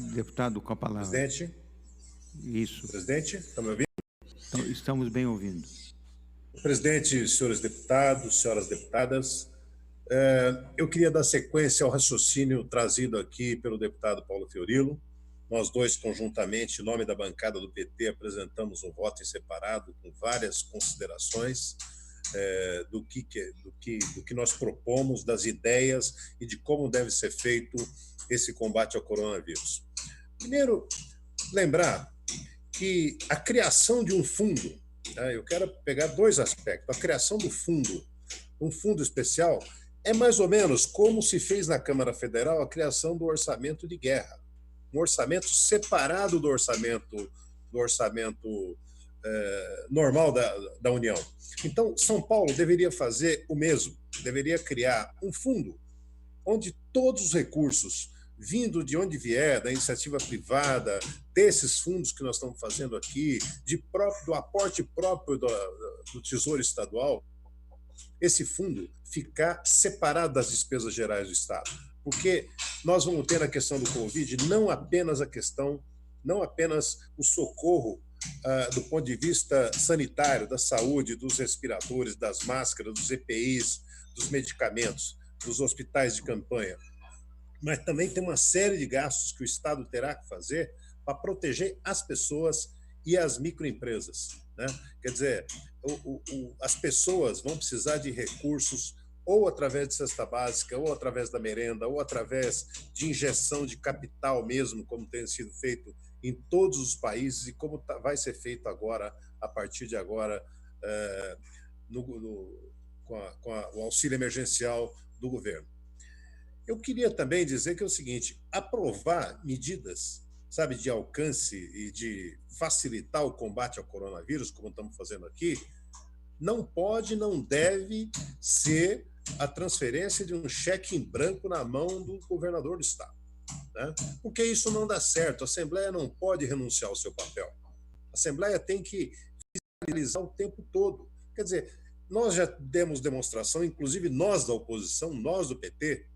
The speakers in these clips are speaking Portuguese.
Deputado, com a palavra. Presidente. Isso. Presidente, está me ouvindo? Então, estamos bem ouvindo. Presidente, senhores deputados, senhoras deputadas, eu queria dar sequência ao raciocínio trazido aqui pelo deputado Paulo Fiorilo. Nós dois, conjuntamente, em nome da bancada do PT, apresentamos um voto em separado com várias considerações do que nós propomos, das ideias e de como deve ser feito esse combate ao coronavírus. Primeiro, lembrar que a criação de um fundo, eu quero pegar dois aspectos. A criação do fundo, um fundo especial, é mais ou menos como se fez na Câmara Federal a criação do orçamento de guerra. Um orçamento separado do orçamento normal da União. Então, São Paulo deveria fazer o mesmo, deveria criar um fundo onde todos os recursos, vindo de onde vier, da iniciativa privada, desses fundos que nós estamos fazendo aqui, do aporte próprio do Tesouro Estadual, esse fundo ficar separado das despesas gerais do Estado. Porque nós vamos ter na questão do Covid não apenas o socorro do ponto de vista sanitário, da saúde, dos respiradores, das máscaras, dos EPIs, dos medicamentos, dos hospitais de campanha, mas também tem uma série de gastos que o Estado terá que fazer para proteger as pessoas e as microempresas, né? Quer dizer, as pessoas vão precisar de recursos ou através de cesta básica, ou através da merenda, ou através de injeção de capital mesmo, como tem sido feito em todos os países e como vai ser feito agora, a partir de agora, com o auxílio emergencial do governo. Eu queria também dizer que é o seguinte: aprovar medidas, sabe, de alcance e de facilitar o combate ao coronavírus, como estamos fazendo aqui, não pode, não deve ser a transferência de um cheque em branco na mão do governador do Estado, né? Porque isso não dá certo. A Assembleia não pode renunciar ao seu papel. A Assembleia tem que fiscalizar o tempo todo. Quer dizer, nós já demos demonstração, inclusive nós da oposição, nós do PT,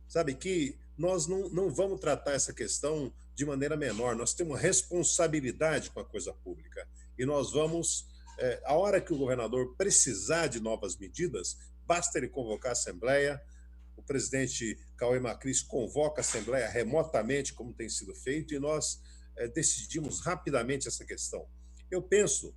sabe, que nós não vamos tratar essa questão de maneira menor. Nós temos responsabilidade com a coisa pública e nós vamos, a hora que o governador precisar de novas medidas, basta ele convocar a Assembleia. O presidente Cauê Macris convoca a Assembleia remotamente, como tem sido feito, e nós decidimos rapidamente essa questão. Eu penso,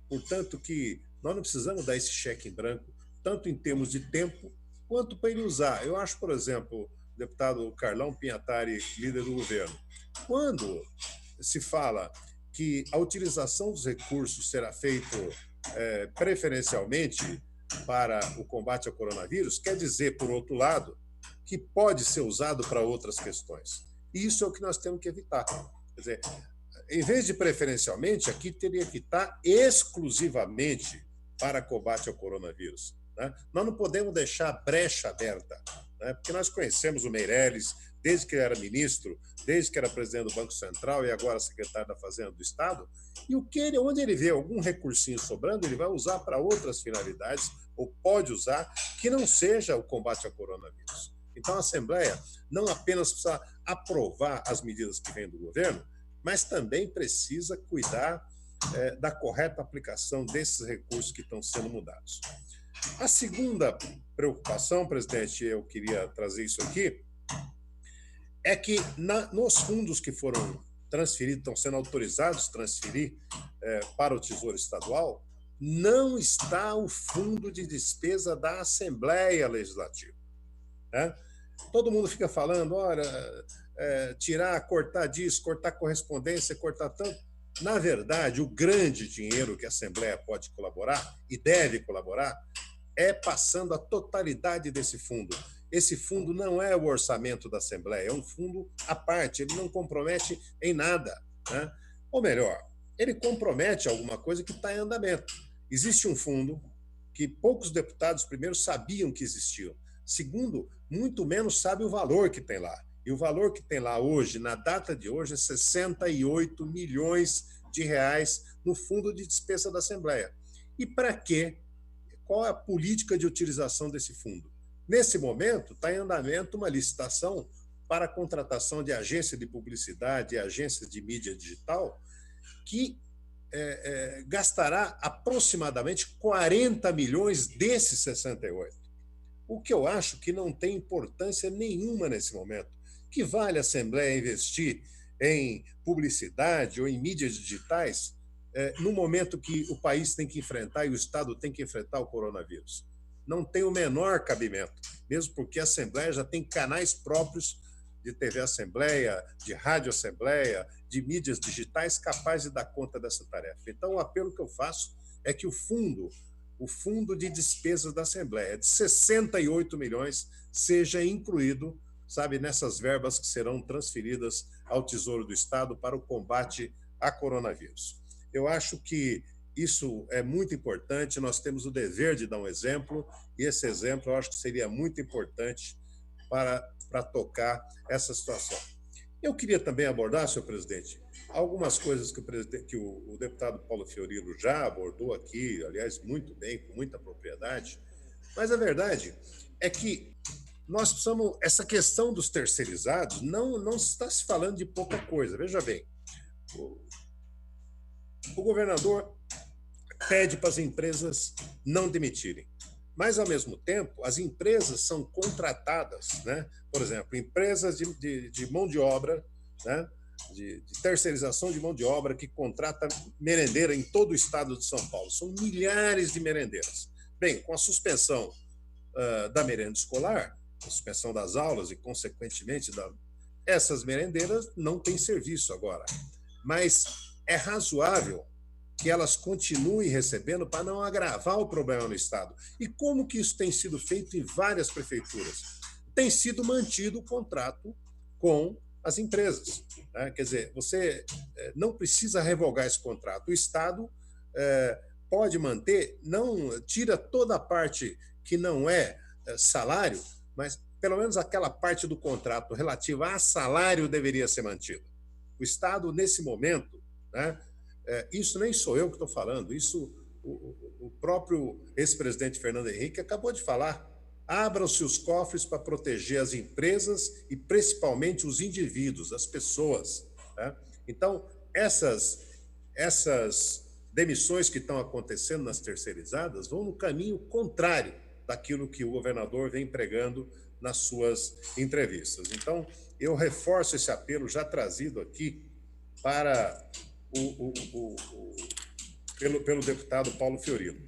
portanto, que nós não precisamos dar esse cheque em branco, tanto em termos de tempo, quanto para ele usar. Eu acho, por exemplo, o deputado Carlão Pinhatari, líder do governo, quando se fala que a utilização dos recursos será feita preferencialmente para o combate ao coronavírus, quer dizer, por outro lado, que pode ser usado para outras questões. E isso é o que nós temos que evitar. Quer dizer, em vez de preferencialmente, aqui teria que estar exclusivamente para combate ao coronavírus, né? Nós não podemos deixar a brecha aberta, né? Porque nós conhecemos o Meirelles, desde que ele era ministro, desde que era presidente do Banco Central e agora secretário da Fazenda do Estado, e onde ele vê algum recursinho sobrando, ele vai usar para outras finalidades, ou pode usar, que não seja o combate ao coronavírus. Então, a Assembleia não apenas precisa aprovar as medidas que vêm do governo, mas também precisa cuidar da correta aplicação desses recursos que estão sendo mudados. A segunda preocupação, presidente, eu queria trazer isso aqui, é que nos fundos que foram transferidos, estão sendo autorizados a transferir para o Tesouro Estadual, não está o fundo de despesa da Assembleia Legislativa, né? Todo mundo fica falando, olha, cortar disso, cortar correspondência, cortar tanto. Na verdade, o grande dinheiro que a Assembleia pode colaborar e deve colaborar é passando a totalidade desse fundo. Esse fundo não é o orçamento da Assembleia, é um fundo à parte, ele não compromete em nada, né? Ou melhor, ele compromete alguma coisa que está em andamento. Existe um fundo que poucos deputados, primeiro, sabiam que existia. Segundo, muito menos sabe o valor que tem lá. E o valor que tem lá hoje, na data de hoje, é 68 milhões de reais no fundo de despesa da Assembleia. E para quê? Qual é a política de utilização desse fundo? Nesse momento, está em andamento uma licitação para a contratação de agência de publicidade e agência de mídia digital, que gastará aproximadamente 40 milhões desses 68. O que eu acho que não tem importância nenhuma nesse momento. Que vale a Assembleia investir em publicidade ou em mídias digitais no momento que o país tem que enfrentar e o Estado tem que enfrentar o coronavírus? Não tem o menor cabimento, mesmo porque a Assembleia já tem canais próprios de TV Assembleia, de Rádio Assembleia, de mídias digitais capazes de dar conta dessa tarefa. Então, o apelo que eu faço é que o fundo de despesas da Assembleia, de 68 milhões, seja incluído, sabe, nessas verbas que serão transferidas ao Tesouro do Estado para o combate a coronavírus. Eu acho que isso é muito importante, nós temos o dever de dar um exemplo, e esse exemplo eu acho que seria muito importante para tocar essa situação. Eu queria também abordar, senhor presidente, algumas coisas que o deputado Paulo Fiorilo já abordou aqui, aliás, muito bem, com muita propriedade, mas a verdade é que nós precisamos, essa questão dos terceirizados, não está se falando de pouca coisa. Veja bem, o governador pede para as empresas não demitirem, mas, ao mesmo tempo, as empresas são contratadas, né? Por exemplo, empresas de mão de obra, né? De terceirização de mão de obra que contrata merendeira em todo o estado de São Paulo. São milhares de merendeiras. Bem, com a suspensão da merenda escolar, a suspensão das aulas e, consequentemente, essas merendeiras não têm serviço agora. Mas é razoável que elas continuem recebendo para não agravar o problema no Estado. E como que isso tem sido feito em várias prefeituras? Tem sido mantido o contrato com as empresas, né? Quer dizer, você não precisa revogar esse contrato. O Estado pode manter, não tira toda a parte que não é salário, mas pelo menos aquela parte do contrato relativa a salário deveria ser mantida. O Estado, nesse momento, né, isso nem sou eu que estou falando, isso o próprio ex-presidente Fernando Henrique acabou de falar. Abram-se os cofres para proteger as empresas e, principalmente, os indivíduos, as pessoas, né? Então, essas demissões que estão acontecendo nas terceirizadas vão no caminho contrário daquilo que o governador vem pregando nas suas entrevistas. Então, eu reforço esse apelo já trazido aqui pelo deputado Paulo Fiorilo.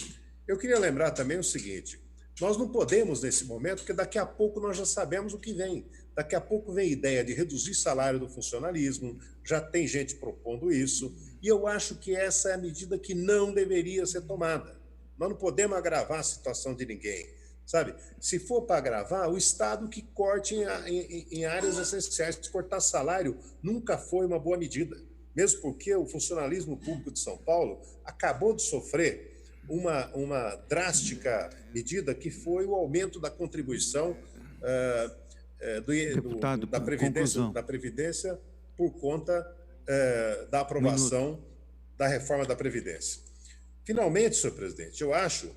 Eu queria lembrar também o seguinte: nós não podemos, nesse momento, porque daqui a pouco nós já sabemos o que vem. Daqui a pouco vem a ideia de reduzir salário do funcionalismo, já tem gente propondo isso, e eu acho que essa é a medida que não deveria ser tomada. Nós não podemos agravar a situação de ninguém, sabe? Se for para agravar, o Estado que corte em áreas essenciais. Cortar salário nunca foi uma boa medida, mesmo porque o funcionalismo público de São Paulo acabou de sofrer uma drástica medida que foi o aumento da contribuição da Previdência por conta da aprovação da reforma da Previdência. Finalmente, senhor presidente, eu acho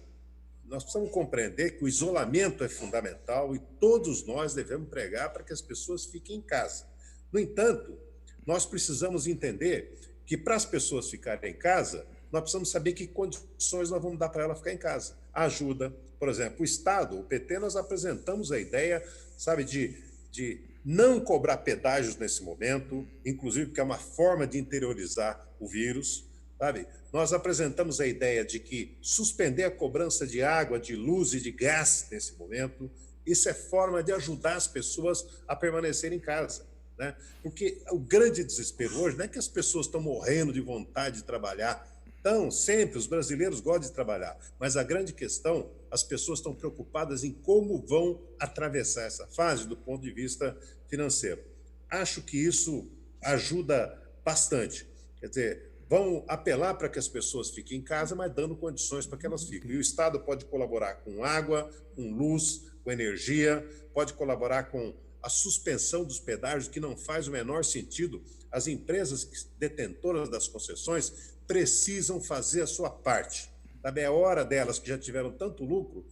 nós precisamos compreender que o isolamento é fundamental e todos nós devemos pregar para que as pessoas fiquem em casa. No entanto, nós precisamos entender que para as pessoas ficarem em casa, nós precisamos saber que condições nós vamos dar para ela ficar em casa. A ajuda, por exemplo, o Estado, o PT, nós apresentamos a ideia, sabe, de não cobrar pedágios nesse momento, inclusive porque é uma forma de interiorizar o vírus, sabe? Nós apresentamos a ideia de que suspender a cobrança de água, de luz e de gás nesse momento, isso é forma de ajudar as pessoas a permanecerem em casa, né? Porque o grande desespero hoje não é que as pessoas estão morrendo de vontade de trabalhar. Então, sempre, os brasileiros gostam de trabalhar, mas a grande questão, as pessoas estão preocupadas em como vão atravessar essa fase do ponto de vista financeiro. Acho que isso ajuda bastante. Quer dizer, vão apelar para que as pessoas fiquem em casa, mas dando condições para que elas fiquem. E o Estado pode colaborar com água, com luz, com energia, pode colaborar com a suspensão dos pedágios, que não faz o menor sentido. As empresas detentoras das concessões precisam fazer a sua parte. Sabe? É hora delas, que já tiveram tanto lucro,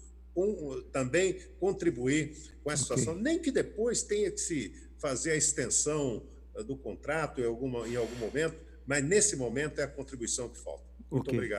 também contribuir com essa situação. Nem que depois tenha que se fazer a extensão do contrato em algum momento, mas nesse momento é a contribuição que falta. Muito Ok. obrigado.